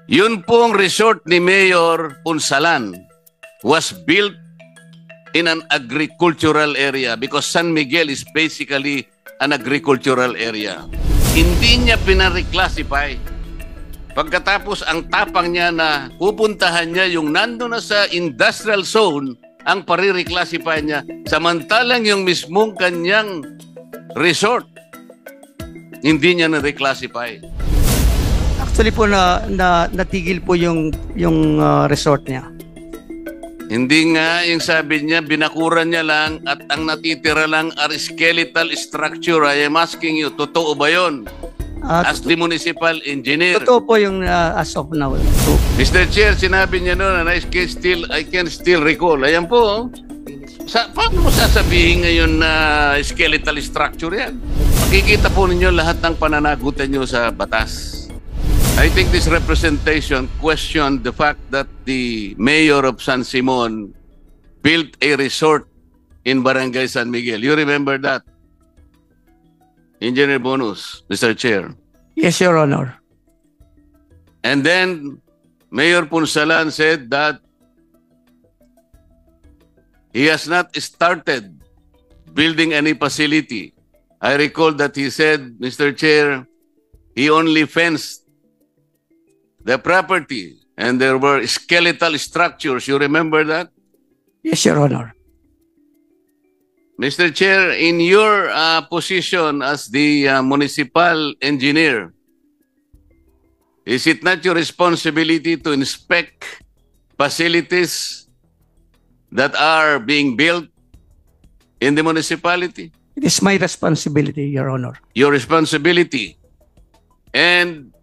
Yun pong resort ni Mayor Punsalan was built in an agricultural area because San Miguel is basically an agricultural area. Hindi niya pinareclassify. Pagkatapos ang tapang niya na pupuntahan niya yung nando na sa industrial zone, ang pare-reclassify niya. Samantalang yung mismong kanyang resort, hindi niya na-reclassify. Actually po natigil po yung resort niya. Hindi nga, yung sabi niya, binakuran niya lang at ang natitira lang are skeletal structure. I am asking you, totoo ba yun? As the municipal engineer. Totoo po yung as of now. So, Mr. Chair, sinabi niya noon, and I can still recall. Ayan po, paano mo sasabihin ngayon na skeletal structure yan? Makikita po ninyo lahat ng pananagutan nyo sa batas. I think this representation questioned the fact that the mayor of San Simon built a resort in Barangay San Miguel. You remember that? Engineer Bonus, Mr. Chair. yes, Your Honor. And then Mayor Punsalan said that he has not started building any facility. I recall that he said, Mr. Chair, he only fenced the property and there were skeletal structures. You remember that? Yes, Your Honor. Mr. Chair, in your position as the municipal engineer, is it not your responsibility to inspect facilities that are being built in the municipality? It is my responsibility, Your Honor. Your responsibility. And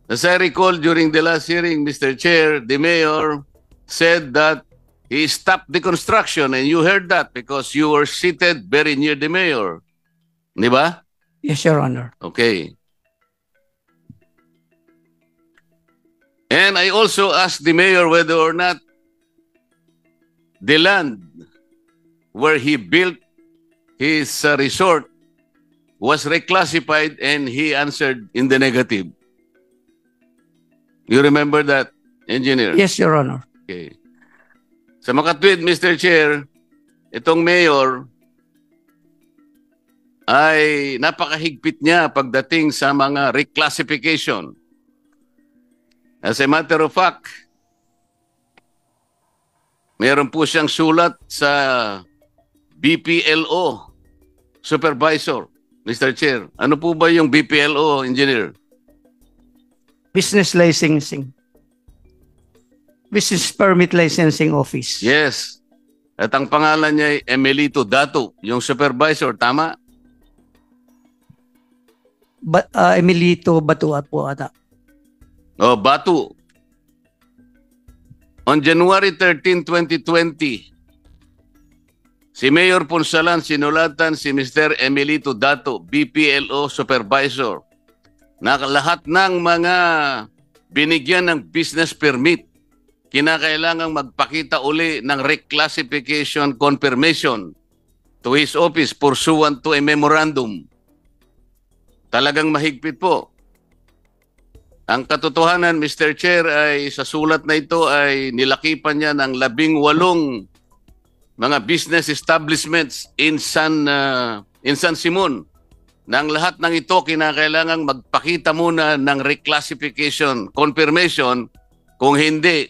as I recall during the last hearing, Mr. Chair, the mayor said that he stopped the construction and you heard that because you were seated very near the mayor. Di ba? Yes, Your Honor. Okay. And I also asked the mayor whether or not the land where he built his resort was reclassified and he answered in the negative. You remember that, Engineer? Yes, Your Honor. Okay. Sa makatwid, Mr. Chair, itong mayor ay napakahigpit niya pagdating sa mga reclassification. As a matter of fact, meron po siyang sulat sa BPLO supervisor, Mr. Chair. Ano po ba yung BPLO, Engineer? Business licensing. Business Permit Licensing Office. Yes. At ang pangalan niya ay Emelito Dato, yung supervisor, tama? Emilito Batua po ata. Oh, Batu. On January 13, 2020, si Mayor Punsalan sinulatan si Mr. Emelito Dato, BPLO supervisor, na lahat ng mga binigyan ng business permit kinakailangang magpakita uli ng reclassification confirmation to his office pursuant to a memorandum. Talagang mahigpit po. Ang katotohanan, Mr. Chair, ay sa sulat na ito ay nilakipan niya ng 18 mga business establishments in San Simon. Nang lahat ng ito kinakailangang magpakita muna ng reclassification confirmation, kung hindi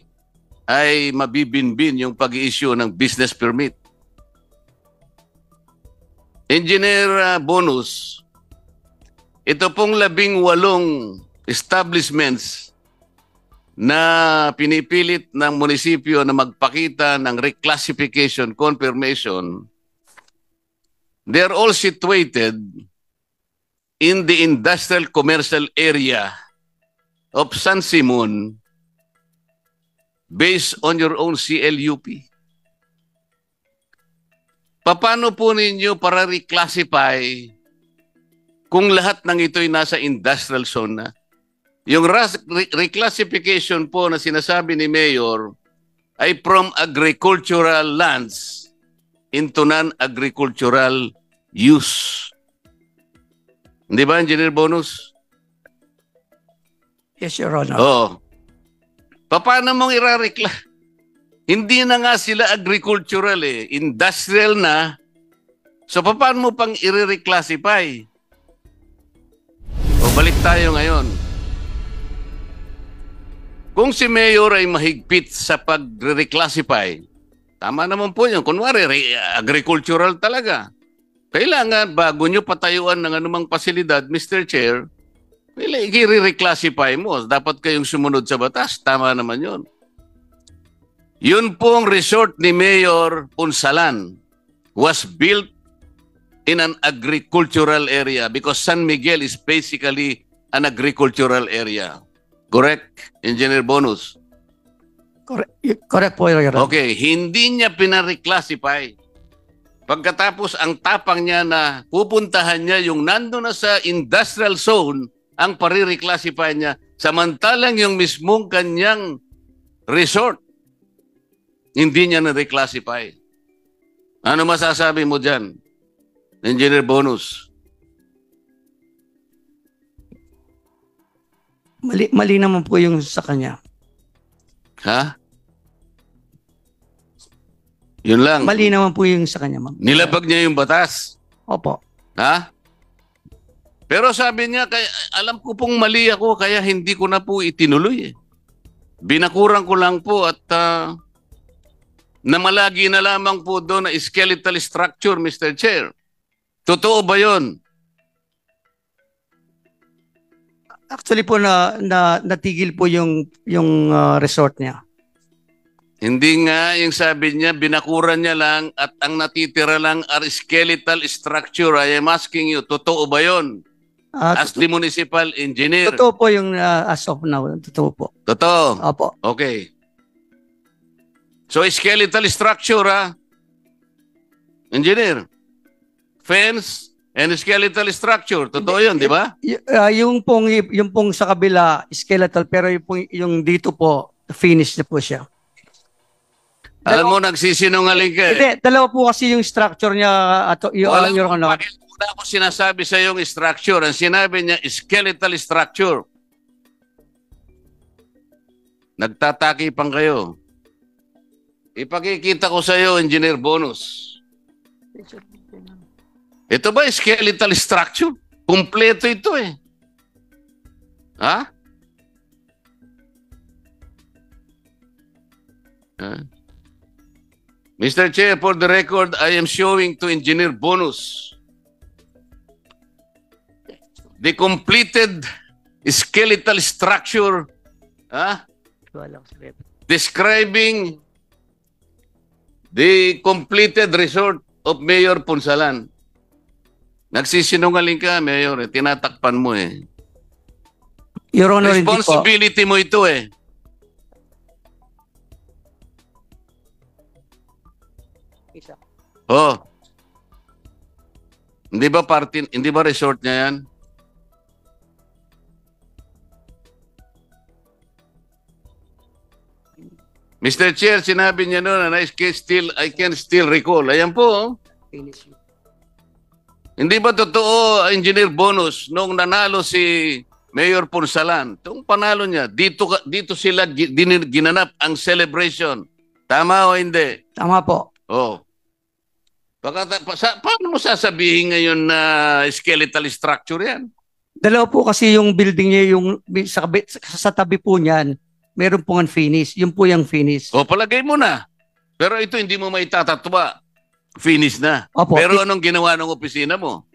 ay mabibinbin yung pag-i-issue ng business permit. Engineer Bonus, ito pong 18 establishments na pinipilit ng munisipyo na magpakita ng reclassification confirmation, they're all situated in the industrial commercial area of San Simon based on your own CLUP. Paano po ninyo para reclassify kung lahat ng ito'y nasa industrial zone na? Yung reclassification po na sinasabi ni Mayor ay from agricultural lands into non-agricultural use. Hindi ba, Engineer Bonus? Yes, Your Honor. Oo. Paano mong irarekla? Hindi na nga sila agricultural eh. Industrial na. So, paano mo pang i-reclassify? O, balik tayo ngayon. Kung si Mayor ay mahigpit sa pag-reclassify, tama naman po yun. Kunwari, agricultural talaga. Kailangan, bago nyo patayuan ng anumang pasilidad, Mr. Chair, i-reclassify mo. Dapat kayong sumunod sa batas. Tama naman yun. Yun pong resort ni Mayor Punsalan was built in an agricultural area because San Miguel is basically an agricultural area. Correct, Engineer Bonus? Correct po, Your Honor. Okay, hindi niya pinareclassify. Pagkatapos ang tapang niya na pupuntahan niya yung nando na sa industrial zone, ang pare-reclassify niya, samantalang yung mismong kanyang resort, hindi niya na-reclassify. Ano masasabi mo dyan, Engineer Bonus? Mali naman po yung sa kanya. Ha? Yun lang. Mali naman po yung sa kanya, ma'am. Nilabag niya yung batas. Opo. Ha? Pero sabi niya, alam ko pong mali ako, kaya hindi ko na po itinuloy. Binakuran ko lang po at namalagi na lamang po doon na skeletal structure, Mr. Chair. Totoo ba yun? Actually po natigil po yung resort niya. Hindi nga, yung sabi niya, binakuran niya lang at ang natitira lang are skeletal structure. I am asking you, totoo ba yun? As the municipal engineer. Totoo po yung as of now. Totoo po. Totoo? Opo. Okay. So, skeletal structure, ha? Engineer. Fence and skeletal structure. Totoo yun, di ba? Yung pong sa kabila, skeletal, pero yung dito po, finish na po siya. Alam mo, nagsisinungaling ka. Hindi, dalawa po kasi yung structure niya. Alam mo, bakit muna ako sinasabi sa yung structure? Ang sinabi niya, skeletal structure. Nagtatakipang kayo. Ipakikita ko sa iyo, Engineer Bonus. Ito ba skeletal structure? Kompleto ito eh. Ha? Mr. Chair, for the record, I am showing to Engineer Bonus the completed skeletal structure describing the completed resort of Mayor Punsalan. Nagsisinungaling ka, Mayor. Tinatakpan mo eh. Your Honor, responsibility mo ito eh. Oh. Hindi ba resort niya yan? Mr. Chair, sinabi niya noon na I can still recall. Ayan po. Oh. Hindi ba totoo, Engineer Bonus, nung nanalo si Mayor Punsalan, itong panalo niya, dito sila ginanap ang celebration. Tama o hindi? Tama po. Oh. Paano mo sasabihin ngayon na skeletal structure yan? Dalawa po kasi yung building niya, yung sa tabi po niyan, meron pong unfinished. Yun po yung finish. O, palagay mo na. Pero ito hindi mo maitatatwa. Finish na. Opo. Pero anong ginawa ng opisina mo?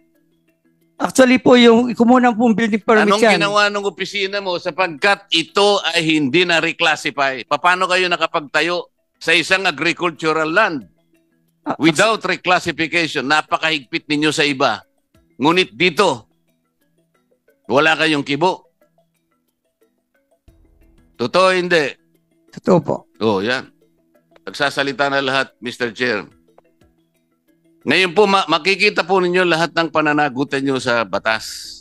Actually po, yung kumunang pong building permit Anong yan. ginawa ng opisina mo sapagkat ito ay hindi na reclassify? Paano kayo nakapagtayo sa isang agricultural land without reclassification? Napakahigpit ninyo sa iba. Ngunit dito, wala kayong kibo. Totoo hindi? Totoo po. Oh, yan. Nagsasalita na lahat, Mr. Chair. Ngayon po, makikita po ninyo lahat ng pananagutan nyo sa batas.